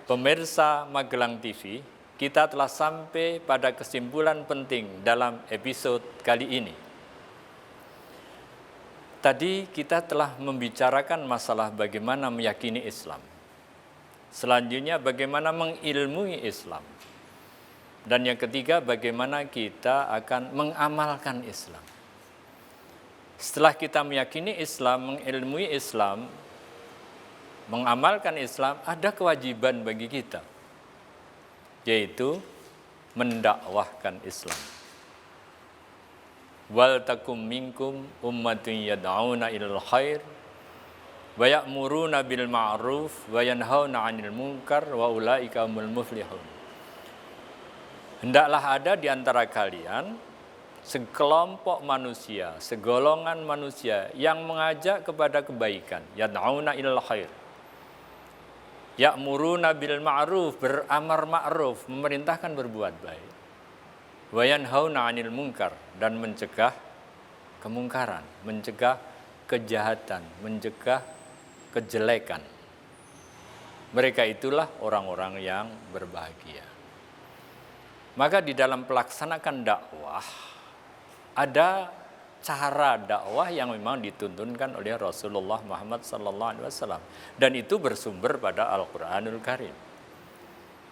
Pemirsa Magelang TV, kita telah sampai pada kesimpulan penting dalam episode kali ini. Tadi kita telah membicarakan masalah bagaimana meyakini Islam. Selanjutnya bagaimana mengilmui Islam. Dan yang ketiga bagaimana kita akan mengamalkan Islam. Setelah kita meyakini Islam, mengilmui Islam, mengamalkan Islam, ada kewajiban bagi kita, yaitu mendakwahkan Islam. Wal takum minkum ummatun yad'una ilal khair wa ya'muruna bil ma'ruf wa yanhauna 'anil munkar wa ulaika humul muflihun. Hendaklah ada di antara kalian sekelompok manusia, segolongan manusia yang mengajak kepada kebaikan, yad'una ilal khair. Ya'muruna bil ma'ruf, beramar ma'ruf, memerintahkan berbuat baik. Wa yanhauna 'anil munkar, dan mencegah kemungkaran, mencegah kejahatan, mencegah kejelekan. Mereka itulah orang-orang yang berbahagia. Maka di dalam pelaksanakan dakwah ada cara dakwah yang memang dituntunkan oleh Rasulullah Muhammad SAW, dan itu bersumber pada Al-Quranul Karim.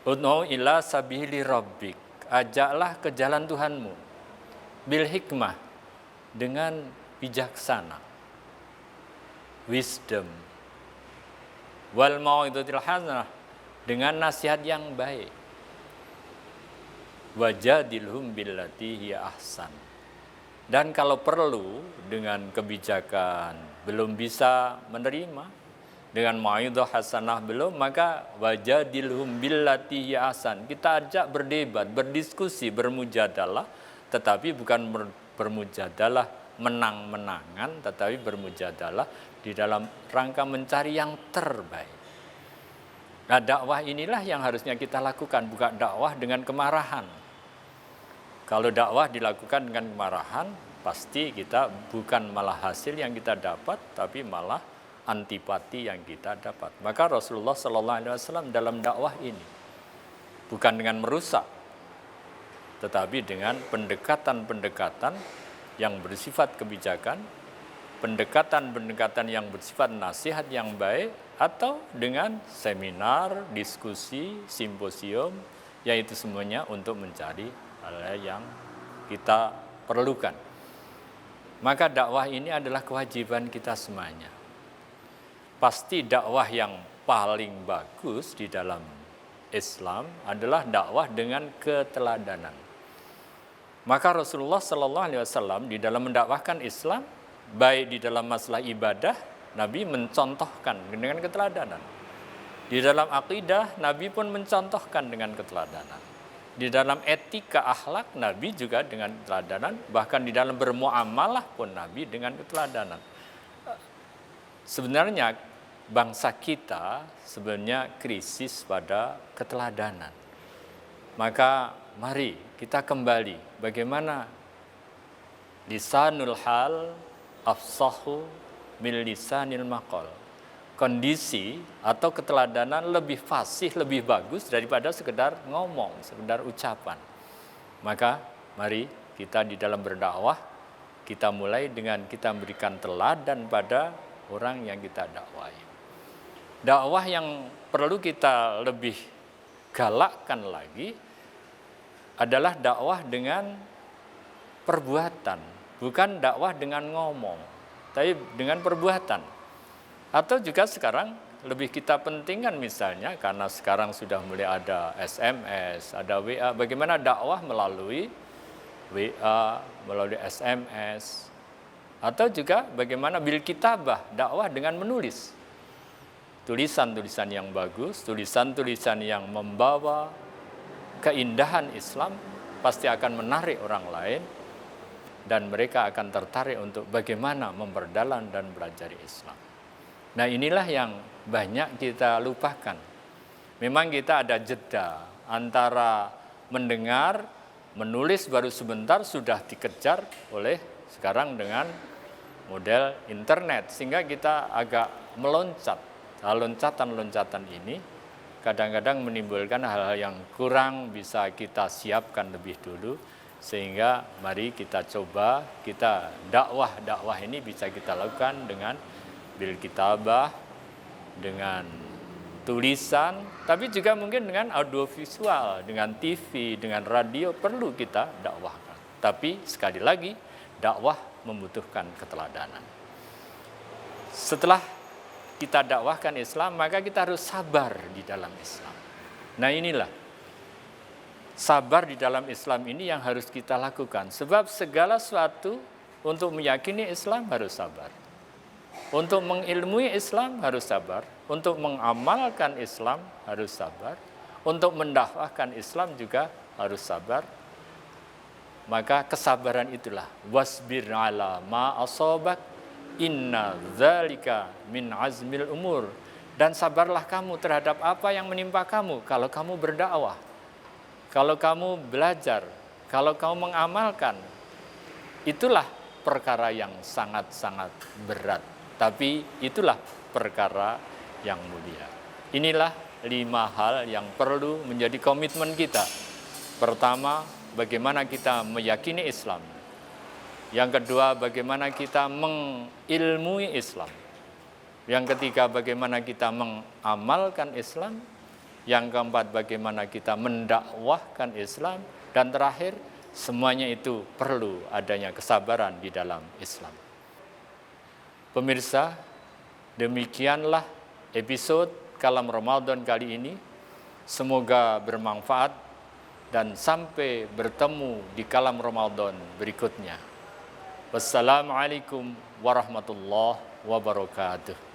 Ud'u ila sabili rabbik, ajaklah ke jalan Tuhanmu, bil hikmah, dengan bijaksana, wisdom, wal mau'izatil hasanah, dengan nasihat yang baik, wajadilhum billati hiya ahsan. Dan kalau perlu dengan kebijakan belum bisa menerima, dengan mau'izah hasanah belum, maka wajadilhum billati hiya ahsan. Kita ajak berdebat, berdiskusi, bermujadalah, tetapi bukan bermujadalah menang-menangan, tetapi bermujadalah di dalam rangka mencari yang terbaik. Nah, dakwah inilah yang harusnya kita lakukan, bukan dakwah dengan kemarahan. Kalau dakwah dilakukan dengan kemarahan, pasti kita bukan malah hasil yang kita dapat, tapi malah antipati yang kita dapat. Maka Rasulullah SAW dalam dakwah ini bukan dengan merusak, tetapi dengan pendekatan-pendekatan yang bersifat kebijakan, pendekatan-pendekatan yang bersifat nasihat yang baik, atau dengan seminar, diskusi, simposium, yaitu semuanya untuk mencari hal yang kita perlukan. Maka dakwah ini adalah kewajiban kita semuanya. Pasti dakwah yang paling bagus di dalam Islam adalah dakwah dengan keteladanan. Maka Rasulullah SAW di dalam mendakwahkan Islam, baik di dalam masalah ibadah, Nabi mencontohkan dengan keteladanan. Di dalam akidah, Nabi pun mencontohkan dengan keteladanan. Di dalam etika akhlak, Nabi juga dengan keteladanan, bahkan di dalam bermuamalah pun Nabi dengan keteladanan. Sebenarnya bangsa kita sebenarnya krisis pada keteladanan. Maka mari kita kembali bagaimana lisanul hal afsahu min lisanil maqal. Kondisi atau keteladanan lebih fasih, lebih bagus daripada sekedar ngomong, sekedar ucapan. Maka mari kita di dalam berdakwah, kita mulai dengan kita memberikan teladan pada orang yang kita dakwai. Dakwah yang perlu kita lebih galakkan lagi adalah dakwah dengan perbuatan, bukan dakwah dengan ngomong, tapi dengan perbuatan. Atau juga sekarang lebih kita pentingkan misalnya, karena sekarang sudah mulai ada SMS, ada WA, bagaimana dakwah melalui WA, melalui SMS. Atau juga bagaimana bil kitabah, dakwah dengan menulis. Tulisan-tulisan yang bagus, tulisan-tulisan yang membawa keindahan Islam pasti akan menarik orang lain, dan mereka akan tertarik untuk bagaimana memperdalam dan belajar Islam. Nah, inilah yang banyak kita lupakan. Memang kita ada jeda antara mendengar, menulis baru sebentar sudah dikejar oleh sekarang dengan model internet, sehingga kita agak meloncat. Loncatan-loncatan ini kadang-kadang menimbulkan hal-hal yang kurang bisa kita siapkan lebih dulu, sehingga mari kita coba, kita dakwah ini bisa kita lakukan dengan bil kitabah, dengan tulisan, tapi juga mungkin dengan audiovisual, dengan TV, dengan radio perlu kita dakwahkan. Tapi sekali lagi, dakwah membutuhkan keteladanan. Setelah kita dakwahkan Islam, maka kita harus sabar di dalam Islam. Nah inilah, sabar di dalam Islam ini yang harus kita lakukan. Sebab segala sesuatu untuk meyakini Islam harus sabar. Untuk mengilmui Islam harus sabar. Untuk mengamalkan Islam harus sabar. Untuk mendakwahkan Islam juga harus sabar. Maka kesabaran itulah, wasbir ala ma asabak, inna dzalika min azmil umur. Dan sabarlah kamu terhadap apa yang menimpa kamu kalau kamu berdakwah, kalau kamu belajar, kalau kamu mengamalkan. Itulah perkara yang sangat-sangat berat, tapi itulah perkara yang mulia. Inilah 5 hal yang perlu menjadi komitmen kita. Pertama, bagaimana kita meyakini Islam. Yang kedua, bagaimana kita mengilmui Islam. Yang ketiga, bagaimana kita mengamalkan Islam. Yang keempat, bagaimana kita mendakwahkan Islam. Dan terakhir, semuanya itu perlu adanya kesabaran di dalam Islam. Pemirsa, demikianlah episode Kalam Ramadan kali ini. Semoga bermanfaat dan sampai bertemu di Kalam Ramadan berikutnya. Wassalamualaikum warahmatullahi wabarakatuh.